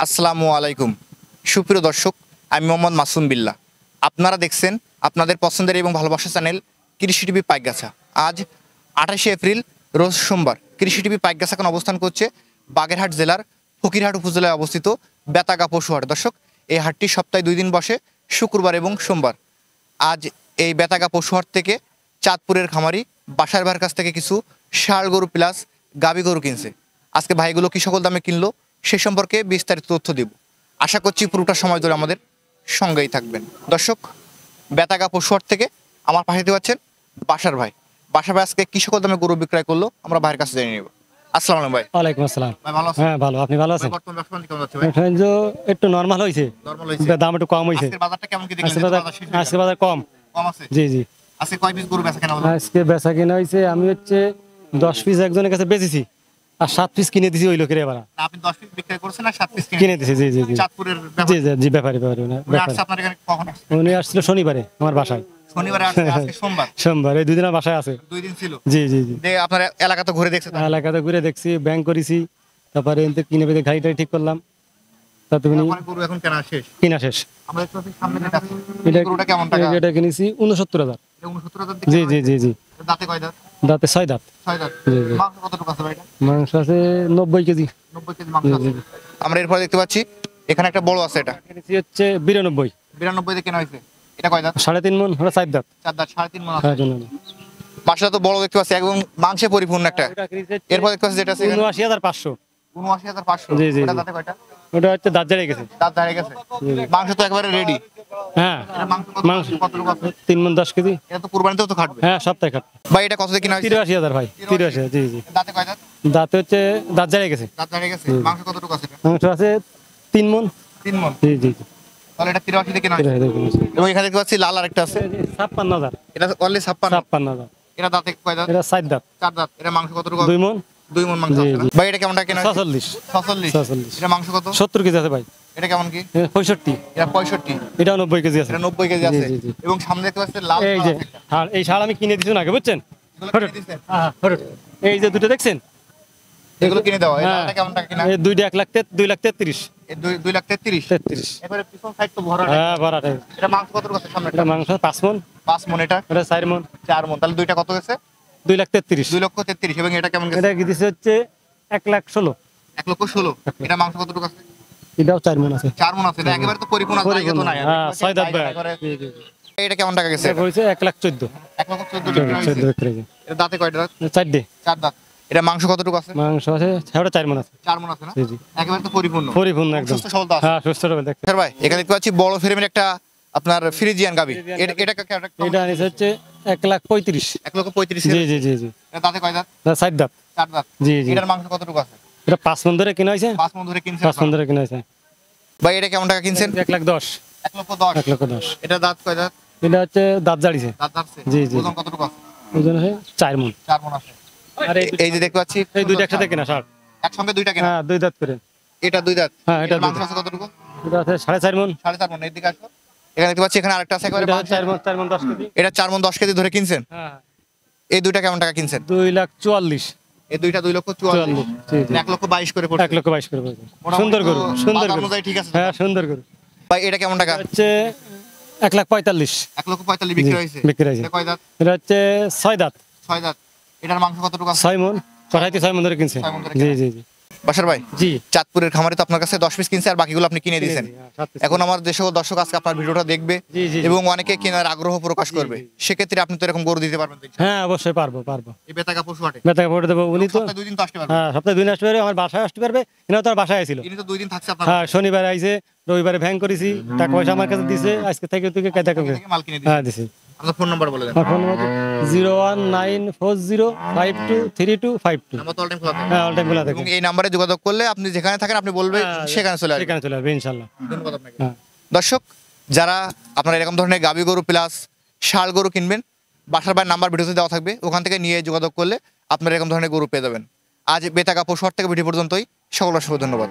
আসসালামু আলাইকুম সুপ্রিয় দর্শক, আমি মোহাম্মদ মাসুম বিল্লাহ। আপনারা দেখছেন আপনাদের পছন্দের এবং ভালোবাসার চ্যানেল কৃষি টিভি পাইকগাছা। আজ 28শে এপ্রিল রোজ সোমবার। কৃষি টিভি পাইকগাছা এখন অবস্থান করছে বাগেরহাট জেলার ফকিরহাট উপজেলায় অবস্থিত বেতাগা পশুহাট। দর্শক, এই হাটটি সপ্তাহে 2 দিন বসে, শুক্রবার এবং সোমবার। আজ এই বেতাগা পশুহাট থেকে চাঁদপুরের খামারি বাসার ভাইয়ের কাছ থেকে কিছু ষাঁড় গরু প্লাস গাভী গরু কিনছে। আজকে ভাইগুলো কি সকল দামে কিনলো সে সম্পর্কে বিস্তারিত তথ্য দিব। আশা করছি পুরোটা সময় ধরে আমাদের সঙ্গেই থাকবেন। দর্শক, বেতাগা পশুহাট থেকে আমার পাশে দিতে পারছেন বাসার ভাই। বাসার ভাই আজকে কি সকল দামে গরু বিক্রয় করলো আমরা ভাইয়ের কাছে জেনে নেব। আসসালামু আলাইকুম ভাই। ওয়ালাইকুম আসসালাম। ভাই ভালো আছেন? হ্যাঁ ভালো, আপনি ভালো আছেন? বর্তমান ব্যবসা বাণিজ্য কেমন যাচ্ছে ভাই? এখন যে একটু নরমাল হয়েছে, নরমাল হয়েছে, দাম একটু কম হয়েছে। আজকের বাজারটা কেমন কি দেখলেন? আজকে বাজার আজকে বাজার কম। কম আছে। জি জি, আজকে কয় পিস গরু বেচা কেনা হলো? আজকে বেচা কিনা হয়েছে, আমি 10 পিস একজনের কাছে বেচেছি আর 7 পিস কিনে দিছি ওই লোকের। এবার না, আপনি 10 পিস বিক্রি করছেন আর 7 পিস কিনে দিছি। জি জি জি, চাঁদপুরের জি জি জি, ব্যাপারী ব্যাপারী উনি আসছে আপনার এখানে কখন আসছে? উনি আসছিল শনিবারে আমার বাসায়। শনিবারে আসছে, আজকে সোমবার। সোমবার, এই 2 দিন আমার বাসায় আছে। 2 দিন ছিল। জি জি জি, আপনার এলাকা তো ঘুরে দেখছেন? এলাকাতে ঘুরে দেখছি, ব্যাংক করেছি, তারপরে এনতে কিনে বেঁধে গাড়িটা ঠিক করলাম। তাতে উনি আমার গরু এখন কেনা শেষ। কিনা শেষ। আমরা একটু সামনে যেটা আছে, এটা গরুটা কেমন টাকা? এটা কিনেছি 69,000। এটা 69,000 জি জি জি জি, দাঁতে কয় দাঁত? দাঁতে 6 দাঁত। 6 দাঁত। জি জি, মাংস কতটুকু আছে ভাই এটা? মাংস আছে 90 কেজি। 90 কেজি মাংস আছে। আমরা এরপর দেখতে পাচ্ছি এখানে একটা বড় আছে, এটা কিনেছি 92। 92 দিয়ে কেনা হয়েছে। এটা কয় দাঁত? 3.5 মন, ওটা 4 দাঁত। 4 দাঁত, 3.5 মণ আছে। 3.5 মন। বাসাটা তো বড় দেখতে পাচ্ছি, একদম মাংসে পরিপূর্ণ একটা। এরপর দেখতে পাচ্ছি যেটা আছে 79,500। 79,500। জি, জি, ওটা জি। দাঁতে কয়টা? ওটা দাঁত ঝাড়ে গেছে। দাঁত দাঁড়িয়ে গেছে। মাংস তো একেবারে রেডি। হ্যাঁ, এটা মাংস মাংস কতটুকু আছে? 3 মন 10 কেজি। এটা তো কুরবানিতেও তো খাটবে। হ্যাঁ, সপ্তাহে খাট। ভাই এটা কত দিয়ে কিনা হয়েছে? 83,000 ভাই, 83,000। জি জি, দাঁতে কয় দাঁত? দাঁতে দাঁত ঝাড়ে গেছে। দাঁত দাঁড়িয়ে গেছে। মাংস কতটুকু আছে এটা? মাংস আছে 3 মন। 3 মণ। জি জি জি, তাহলে এটা 83 দিয়ে কেনা হয়েছে। 83,000 কিনেছি। এবং এখানে দেখতে পাচ্ছি লাল আরেকটা আছে, 56,000। এটা অনলি 56। 56,000। এটা দাঁতে কয় দাঁত? এটা 4 দাঁত। 4 দাঁত। এটা মাংস কতটুকু? 2 মন। 2 মণ মাংস জি, আছে না? জি। ভাই এটা কেমন টাকা কেনা হয়েছে? 46। 46। এটা মাংস কত? 70 কেজি আছে ভাই। এটা কেমন কি? 65। এটা 65। এটা 90 কেজি আছে। এটা 90 কেজি আছে। জি, জি, জি। এবং সামনে দেখতে পাচ্ছি লাল এই কালার যে আছে একটা। ষাঁড়, এই ষাঁড় আমি কিনে দিছি আগে, বুঝছেন? এগুলো হঠাৎ। কিনে দিছেন? হ্যাঁ, হঠাৎ। এই যে দুটো দেখছেন, এগুলো কিনে দেওয়া। এই হ্যাঁ। লালটা কেমন টাকা কিনা? এই দুইটা 1,33,000। এই 2 লাখ 33। 33। এবারে পিছন সাইড তো ভরা। হ্যাঁ, ভরাট। এটা মাংস কতটুকু আছে সামনে? এটা মাংস 5 মন। 5 মণ। এটা এটা 4 মন। 4 মণ। তাহলে দুইটা কত গেছে? 2,33,000। 2 লক্ষ 33। এবং এটা কেমন গেছে? এটা কি দিছে 1,16,000। 1 লক্ষ 16। এটা মাংস কতটুকু আছে? এটাও 4 মন আছে। 4 মণ আছে। এটা একেবারে তো পরিপূর্ণ জায়গা তো নাই। হ্যাঁ, 6 দাঁত ভাই। একেবারে- জি জি জি। এটা কেমন টাকা গেছে? এটা হইছে 1,14,000। 1 লক্ষ 14 বিক্রি হয়েছে। 14 বিক্রি হয়েছে। এটা দাঁতে কয়টা দাঁত? 4 ডে। 4 দাঁত। এটা মাংস কতটুকু আছে? মাংস আছে 4 মন আছে। 4 মণ আছে না? জি জি, একেবারে তো পরিপূর্ণ। পরিপূর্ণ একদম। সুস্থ সবল তো আছে। হ্যাঁ, সুস্থ হবে দেখতে। স্যার ভাই, এখানে দেখতে পাচ্ছি বড় ফ্রেমের একটা আপনার ফ্রিজিয়ান গাবি। এটা এটা আনিছে 1,35,000। 1 লক্ষ 35। জি জি জি জি, এটা দাঁতে কয় দাঁত? এটা 4 দাঁত। 4 দাঁত। জি জি, এটার মাংস কতটুকু আছে? এটা 5 মন ধরে কিনা হয়েছে। 5 মণ ধরে কিনছেন 5 মন ধরে কিনা হয়েছে। ভাই। এটা কেমন টাকা কিনছেন? 1,10,000। 1 লক্ষ 10। 1,10,000। এটা দাঁত কয় দাঁত? এটা দাঁত জাড়িছে। দাঁত দাঁতছে। জি, জি। ওজন কতটুকু আছে? ওজন আছে 4 মন। 4 মণ আছে। আর এই যে দেখতে পাচ্ছি এই দুইটা একসাথে কিনা ষাঁড়। একসঙ্গে দুইটা কেনা। হ্যাঁ, 2 দাঁত করে। এটা 2 দাঁত। হ্যাঁ, এটা এটার মাংস 2 দাঁত। আছে কতটুকু? এটা আছে 4.5 মন। 4.5 মণ। এর দিকে আসো। এখানে দেখতে পাচ্ছি এখানে আরেকটা আছে একেবারে এটা মাংস। 4 মন, 4 মন 10 কেজি। এটা 4 মণ 10 কেজি ধরে কিনছেন। হ্যাঁ, এই দুইটা কেমন টাকা কিনছেন? 2,44,000। এই দুইটা 2 লক্ষ 44। জি জি, 1 লক্ষ 22 করে পড়ছে। 1,22,000 করে পড়বে। মোটামুটি সুন্দর তো গরু, সুন্দর বাজার গরু। অনুযায়ী ঠিক আছে। হ্যাঁ, সুন্দর গরু। ভাই এটা কেমন টাকা? হচ্ছে 1,45,000 1 লক্ষ 45 বিক্রি হয়েছে। বিক্রি হয়েছে। এটা কয় দাঁত? এটা হচ্ছে 6 দাঁত। 6 দাঁত। এটার মাংস কতটুকু আছে? 6 মন। কড়াইতে 6 মন ধরে কিনছে। 6 মণ ধরে জি কিনা। জি জি বাসার ভাই, জি, চাঁদপুরের খামারে তো আপনার কাছে 10 পিস কিনছে আর বাকিগুলো আপনি কিনে দিয়েছেন। হ্যাঁ, 7 পিস। এখন আমার যে সকল দর্শক আজকে আপনার ভিডিওটা দেখবে জি, জি, জি। এবং অনেকে কেনার আগ্রহ প্রকাশ করবে, জি। সেক্ষেত্রে আপনি তো এরকম গরু দিতে পারবেন তো? হ্যাঁ, অবশ্যই পারবো। এই বেতাগা পশু হাটে বেতাকে ভোট দেবো। উনি তো সপ্তাহে 2 দিন তো আসতে পারবে। হ্যাঁ, সপ্তাহে 2 দিন আসতে পারবে, আমার বাসায় আসতে পারবে। এনাও তো আর বাসায় ছিল। ইনি তো 2 দিন থাকছে আপনার হ্যাঁ, শনিবার আইছে, রবিবারে ভ্যাং করেছি, টাকা পয়সা আমার কাছে দিছে। আজকে থেকে তুই কায়দা করবে। থেকে মাল কিনে দিন। হ্যাঁ, দিছি। আপনার ফোন নাম্বার বলে দেন। আমার ফোন নম্বর 01940523252। নাম্বার তো অল টাইম খোলা থাকে। হ্যাঁ, অল টাইম খোলা থাকে। এবং এই নাম্বারে যোগাযোগ করলে আপনি যেখানে থাকেন আপনি বলবেন হ্যাঁ, সেখানে চলে আসবেন। সেখানে চলে আসবে ইনশাল্লাহ। ধন্যবাদ আপনাকে। হ্যাঁ। দর্শক, যারা আপনারা এরকম ধরনের গাবি গরু প্লাস ষাঁড় গরু কিনবেন, বাসার ভাইয়ের নাম্বার ভিডিওতে দেওয়া থাকবে, ওখান থেকে নিয়ে যোগাযোগ করলে আপনারা এরকম ধরনের গরু পেয়ে যাবেন। আজ বেতাগা পশু হাট থেকে ভিডিও পর্যন্তই। সকল অসংখ্য ধন্যবাদ।